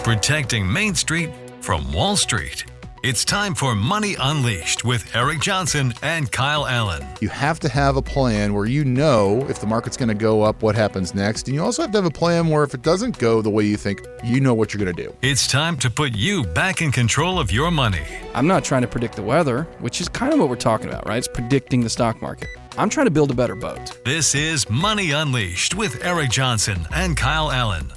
protecting Main Street from Wall Street. It's time for Money Unleashed with Eric Johnson and Kyle Allyn. You have to have a plan where you know if the market's going to go up, what happens next. And you also have to have a plan where if it doesn't go the way you think, you know what you're going to do. It's time to put you back in control of your money. I'm not trying to predict the weather, which is kind of what we're talking about, right? It's predicting the stock market. I'm trying to build a better boat. This is Money Unleashed with Eric Johnson and Kyle Allyn.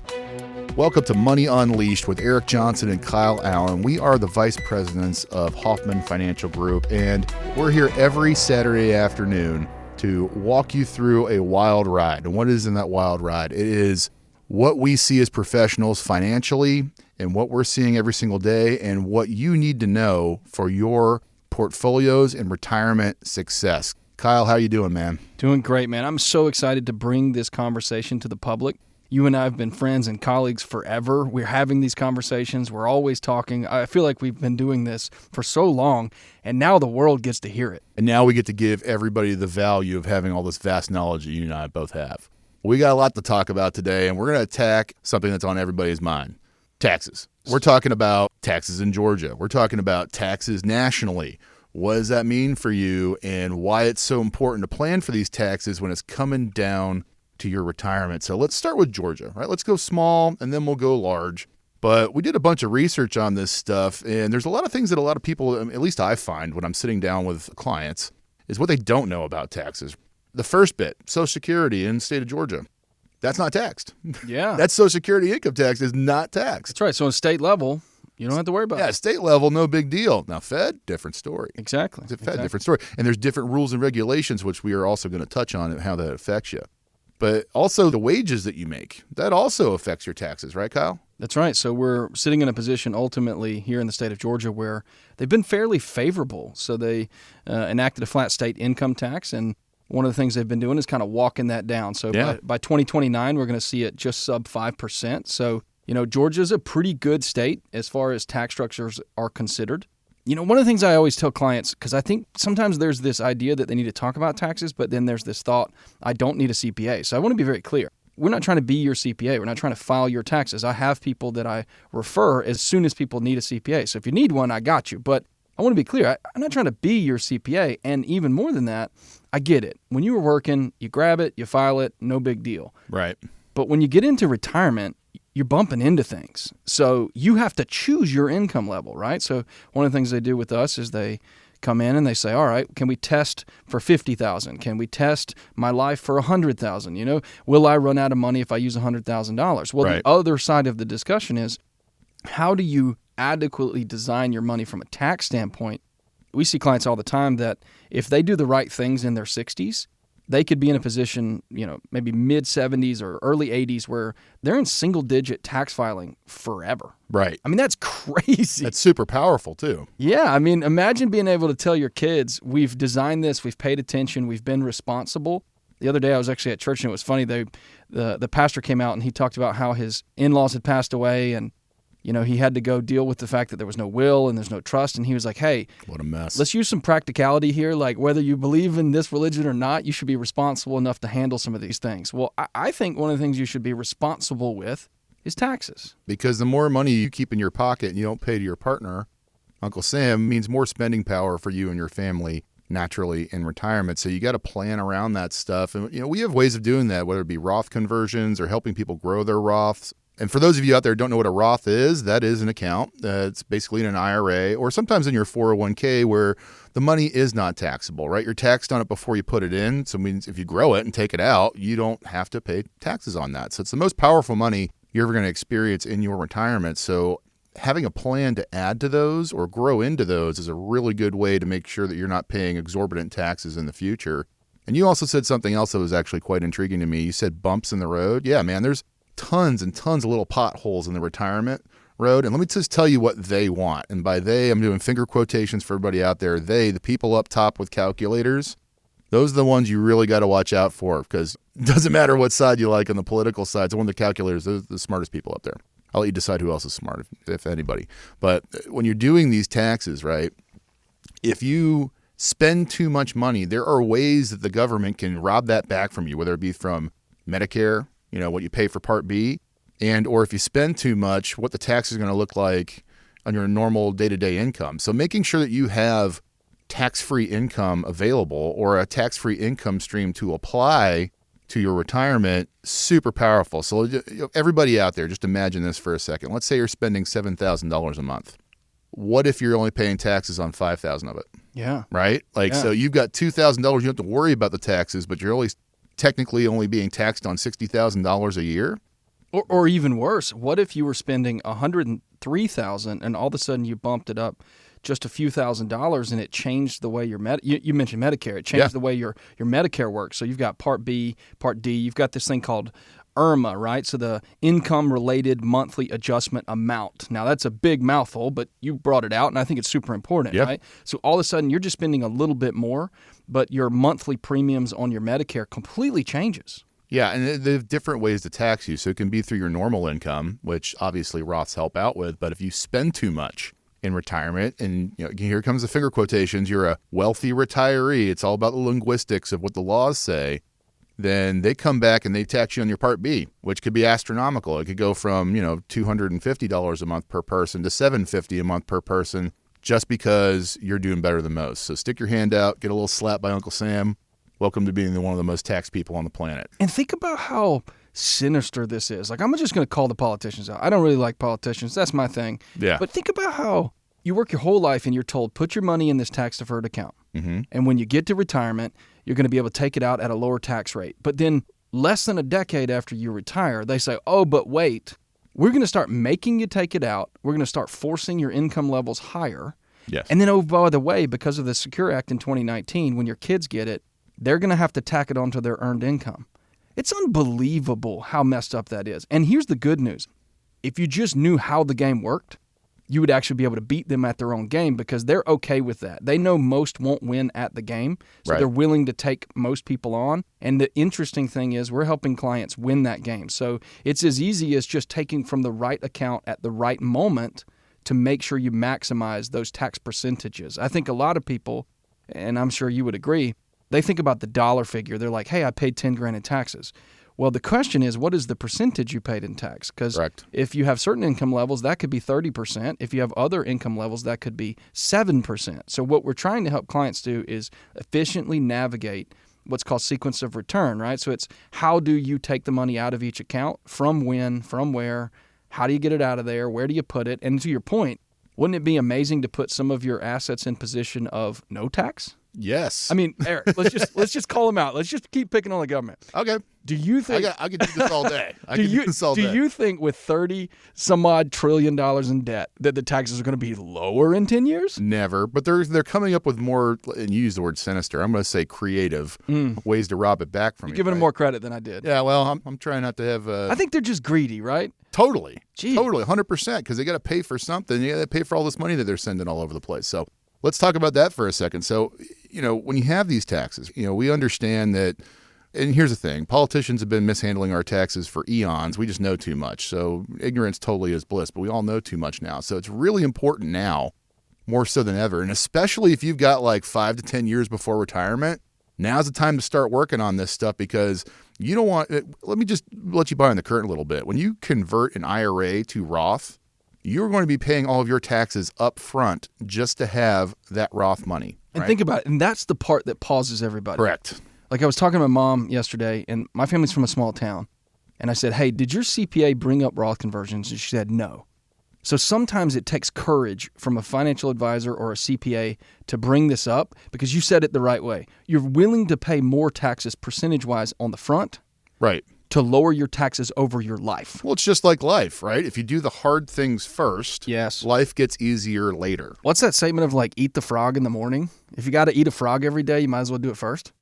Welcome to Money Unleashed with Eric Johnson and Kyle Allyn. We are the vice presidents of Hoffman Financial Group, and we're here every Saturday afternoon to walk you through a wild ride. And what is in that wild ride? It is what we see as professionals financially and what we're seeing every single day and what you need to know for your portfolios and retirement success. Kyle, how you doing, man? Doing great, man. I'm so excited to bring this conversation to the public. You and I have been friends and colleagues forever. We're having these conversations. We're always talking. I feel like we've been doing this for so long, and now the world gets to hear it. And now we get to give everybody the value of having all this vast knowledge that you and I both have. We got a lot to talk about today, and we're going to attack something that's on everybody's mind, taxes. We're talking about taxes in Georgia. We're talking about taxes nationally. What does that mean for you, and why it's so important to plan for these taxes when it's coming down to your retirement. So let's start with Georgia, right? Let's go small and then we'll go large. But we did a bunch of research on this stuff, and there's a lot of things that a lot of people, at least I find when I'm sitting down with clients, is what they don't know about taxes. The first bit, Social Security in the state of Georgia, that's not taxed. Yeah. That Social Security income tax is not taxed. That's right. So on state level, you don't have to worry about Yeah, it. state level, no big deal. Now, Fed, different story. Exactly. It's a Fed, different story. And there's different rules and regulations, which we are also going to touch on and how that affects you. But also the wages that you make, that also affects your taxes, right, Kyle? That's right. So we're sitting in a position ultimately here in the state of Georgia where they've been fairly favorable. So they enacted a flat state income tax, and one of the things they've been doing is kind of walking that down. So by 2029, we're going to see it just sub 5%. So, Georgia's a pretty good state as far as tax structures are considered. One of the things I always tell clients, because I think sometimes there's this idea that they need to talk about taxes, but then there's this thought, I don't need a CPA. So I want to be very clear. We're not trying to be your CPA. We're not trying to file your taxes. I have people that I refer as soon as people need a CPA. So if you need one, I got you. But I want to be clear. I'm not trying to be your CPA. And even more than that, I get it. When you were working, you grab it, you file it, no big deal. Right. But when you get into retirement, you're bumping into things. So you have to choose your income level, right? So one of the things they do with us is they come in and they say, all right, can we test for $50,000? Can we test my life for $100,000? Will I run out of money if I use $100,000? Well, Right. The other side of the discussion is, how do you adequately design your money from a tax standpoint? We see clients all the time that if they do the right things in their 60s, they could be in a position, maybe mid-70s or early 80s where they're in single-digit tax filing forever. Right. I mean, that's crazy. That's super powerful, too. Yeah. I mean, imagine being able to tell your kids, we've designed this, we've paid attention, we've been responsible. The other day I was actually at church, and it was funny. The pastor came out, and he talked about how his in-laws had passed away, and he had to go deal with the fact that there was no will and there's no trust. And he was like, hey, What a mess. let's use some practicality here. Like, whether you believe in this religion or not, you should be responsible enough to handle some of these things. Well, I think one of the things you should be responsible with is taxes. Because the more money you keep in your pocket and you don't pay to your partner, Uncle Sam, means more spending power for you and your family naturally in retirement. So you got to plan around that stuff. And, we have ways of doing that, whether it be Roth conversions or helping people grow their Roths. And for those of you out there who don't know what a Roth is, that is an account. It's basically in an IRA or sometimes in your 401k where the money is not taxable, right? You're taxed on it before you put it in. So it means if you grow it and take it out, you don't have to pay taxes on that. So it's the most powerful money you're ever going to experience in your retirement. So having a plan to add to those or grow into those is a really good way to make sure that you're not paying exorbitant taxes in the future. And you also said something else that was actually quite intriguing to me. You said bumps in the road. Yeah, man, there's tons and tons of little potholes in the retirement road. And let me just tell you what they want. And by they, I'm doing finger quotations for everybody out there. They, the people up top with calculators, those are the ones you really got to watch out for, because it doesn't matter what side you like on the political side. It's one of the calculators, those are the smartest people up there. I'll let you decide who else is smart, if anybody. But when you're doing these taxes, right, if you spend too much money, there are ways that the government can rob that back from you, whether it be from Medicare, what you pay for Part B, and or if you spend too much, what the tax is going to look like on your normal day-to-day income. So making sure that you have tax-free income available or a tax-free income stream to apply to your retirement, super powerful. So everybody out there, just imagine this for a second. Let's say you're spending $7,000 a month. What if you're only paying taxes on $5,000 of it? Yeah. Right? So you've got $2,000. You don't have to worry about the taxes, but you're technically only being taxed on $60,000 a year. Or even worse, what if you were spending $103,000 and all of a sudden you bumped it up just a few $1,000s and it changed the way your you mentioned Medicare. It changed the way your Medicare works. So you've got Part B, Part D. You've got this thing called IRMA, right? So the income-related monthly adjustment amount. Now, that's a big mouthful, but you brought it out, and I think it's super important, right? So all of a sudden, you're just spending a little bit more, but your monthly premiums on your Medicare completely changes. Yeah, and they have different ways to tax you. So it can be through your normal income, which obviously Roths help out with, but if you spend too much in retirement, and here comes the finger quotations, you're a wealthy retiree, it's all about the linguistics of what the laws say, then they come back and they tax you on your Part B, which could be astronomical. It could go from, $250 a month per person to $750 a month per person just because you're doing better than most. So stick your hand out, get a little slap by Uncle Sam. Welcome to being one of the most taxed people on the planet. And think about how sinister this is. Like, I'm just going to call the politicians out. I don't really like politicians. That's my thing. Yeah. But think about how you work your whole life and you're told, put your money in this tax-deferred account. Mm-hmm. And when you get to retirement, you're going to be able to take it out at a lower tax rate. But then less than a decade after you retire, they say, oh, but wait, we're going to start making you take it out. We're going to start forcing your income levels higher. Yes. And then, oh, by the way, because of the Secure Act in 2019, when your kids get it, they're going to have to tack it onto their earned income. It's unbelievable how messed up that is. And here's the good news. If you just knew how the game worked, you would actually be able to beat them at their own game because they're okay with that. They know most won't win at the game, so they're willing to take most people on. And the interesting thing is we're helping clients win that game. So it's as easy as just taking from the right account at the right moment to make sure you maximize those tax percentages. I think a lot of people, and I'm sure you would agree, they think about the dollar figure. They're like, hey, I paid $10,000 in taxes. Well, the question is, what is the percentage you paid in tax? Because if you have certain income levels, that could be 30%. If you have other income levels, that could be 7%. So what we're trying to help clients do is efficiently navigate what's called sequence of return, right? So it's how do you take the money out of each account, from when, from where, how do you get it out of there, where do you put it? And to your point, wouldn't it be amazing to put some of your assets in position of no tax? Yes. I mean, Eric, let's just call them out. Let's just keep picking on the government. Okay. Do you think I could do this all day? Do you think with 30 some odd trillion dollars in debt that the taxes are going to be lower in 10 years? Never. But they're coming up with more, and you use the word sinister, I'm going to say creative ways to rob it back from you. You're giving them more credit than I did. Yeah, well, I'm trying not to have I think they're just greedy, right? Totally. Jeez. Totally, 100%, because they got to pay for something. They got to pay for all this money that they're sending all over the place. So let's talk about that for a second. So, when you have these taxes, we understand that, and here's the thing, politicians have been mishandling our taxes for eons. We just know too much. So ignorance totally is bliss, but we all know too much now. So it's really important now, more so than ever, and especially if you've got like 5 to 10 years before retirement, now's the time to start working on this stuff because you don't want, let me just let you buy on the curtain a little bit. When you convert an IRA to Roth, you're going to be paying all of your taxes up front just to have that Roth money. And think about it. And that's the part that pauses everybody. Correct. Like I was talking to my mom yesterday, and my family's from a small town. And I said, hey, did your CPA bring up Roth conversions? And she said, no. So sometimes it takes courage from a financial advisor or a CPA to bring this up because you said it the right way. You're willing to pay more taxes percentage-wise on the front. Right. To lower your taxes over your life. Well, it's just like life, right? If you do the hard things first, yes, life gets easier later. What's that statement of like eat the frog in the morning? If you got to eat a frog every day, you might as well do it first.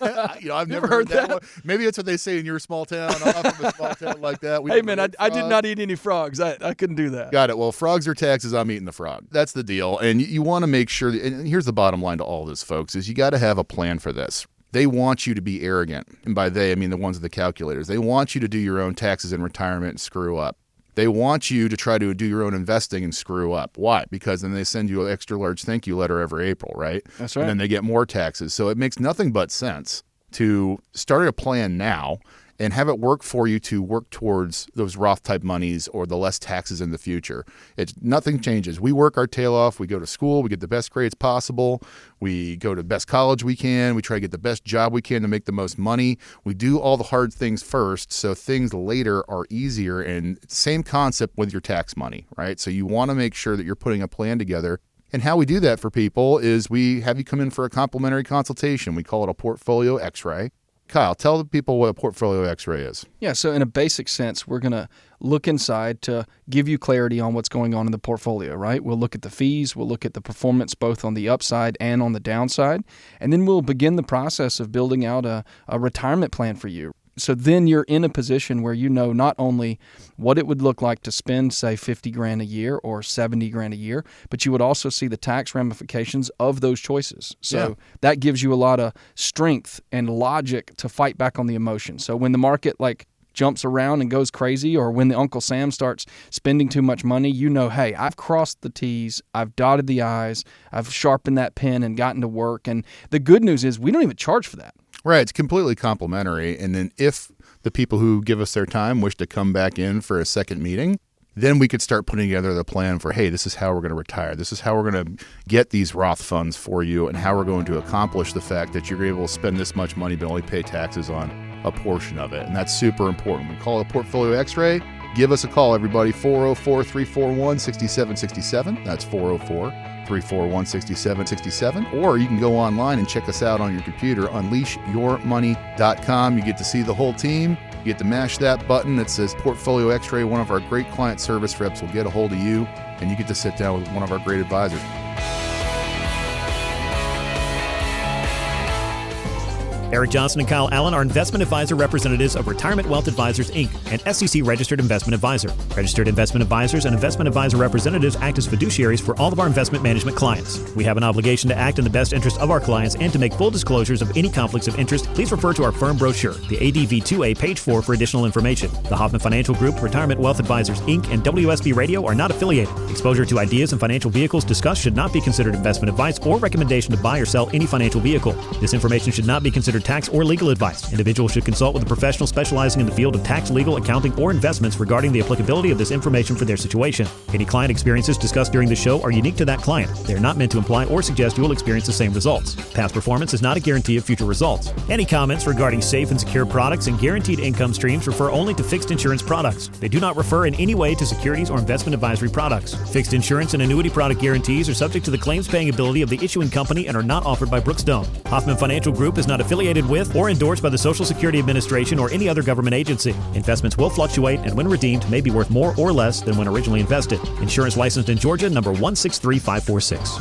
I've never heard that one. Maybe that's what they say in your small town. I'm from a small town like that. Hey, man, I did not eat any frogs. I couldn't do that. Got it. Well, frogs are taxes. I'm eating the frog. That's the deal. And you want to make sure, and here's the bottom line to all this, folks, is you got to have a plan for this. They want you to be arrogant. And by they, I mean the ones with the calculators. They want you to do your own taxes in retirement and screw up. They want you to try to do your own investing and screw up. Why? Because then they send you an extra large thank you letter every April, right? That's right. And then they get more taxes. So it makes nothing but sense to start a plan now and have it work for you to work towards those Roth type monies or the less taxes in the future. Nothing changes. We work our tail off. We go to school. We get the best grades possible. We go to the best college we can. We try to get the best job we can to make the most money. We do all the hard things first, so things later are easier. And same concept with your tax money, right? So you want to make sure that you're putting a plan together. And how we do that for people is we have you come in for a complimentary consultation. We call it a portfolio x-ray. Kyle, tell the people what a portfolio x-ray is. Yeah, so in a basic sense, we're going to look inside to give you clarity on what's going on in the portfolio, right? We'll look at the fees, we'll look at the performance both on the upside and on the downside, and then we'll begin the process of building out a retirement plan for you. So then you're in a position where you know not only what it would look like to spend, say, $50,000 a year or $70,000 a year, but you would also see the tax ramifications of those choices. So that gives you a lot of strength and logic to fight back on the emotion. So when the market jumps around and goes crazy, or when the Uncle Sam starts spending too much money, you know, hey, I've crossed the T's, I've dotted the I's, I've sharpened that pen and gotten to work. And the good news is we don't even charge for that. Right. It's completely complimentary. And then if the people who give us their time wish to come back in for a second meeting, then we could start putting together the plan for, hey, this is how we're going to retire. This is how we're going to get these Roth funds for you and how we're going to accomplish the fact that you're able to spend this much money but only pay taxes on a portion of it. And that's super important. We call it a portfolio x-ray. Give us a call, everybody, 404-341-6767. That's 404-341-6767. Or you can go online and check us out on your computer, unleashyourmoney.com. You get to see the whole team. You get to mash that button that says Portfolio X-Ray. One of our great client service reps will get a hold of you, and you get to sit down with one of our great advisors. Eric Johnson and Kyle Allyn are investment advisor representatives of Retirement Wealth Advisors, Inc., an SEC-registered investment advisor. Registered investment advisors and investment advisor representatives act as fiduciaries for all of our investment management clients. We have an obligation to act in the best interest of our clients and to make full disclosures of any conflicts of interest. Please refer to our firm brochure, the ADV2A, page 4, for additional information. The Hoffman Financial Group, Retirement Wealth Advisors, Inc., and WSB Radio are not affiliated. Exposure to ideas and financial vehicles discussed should not be considered investment advice or recommendation to buy or sell any financial vehicle. This information should not be considered tax or legal advice. Individuals should consult with a professional specializing in the field of tax, legal, accounting, or investments regarding the applicability of this information for their situation. Any client experiences discussed during the show are unique to that client. They are not meant to imply or suggest you will experience the same results. Past performance is not a guarantee of future results. Any comments regarding safe and secure products and guaranteed income streams refer only to fixed insurance products. They do not refer in any way to securities or investment advisory products. Fixed insurance and annuity product guarantees are subject to the claims paying ability of the issuing company and are not offered by Brookstone. Hoffman Financial Group is not affiliated with or endorsed by the Social Security Administration or any other government agency. Investments will fluctuate and when redeemed may be worth more or less than when originally invested. Insurance licensed in Georgia, number 163546.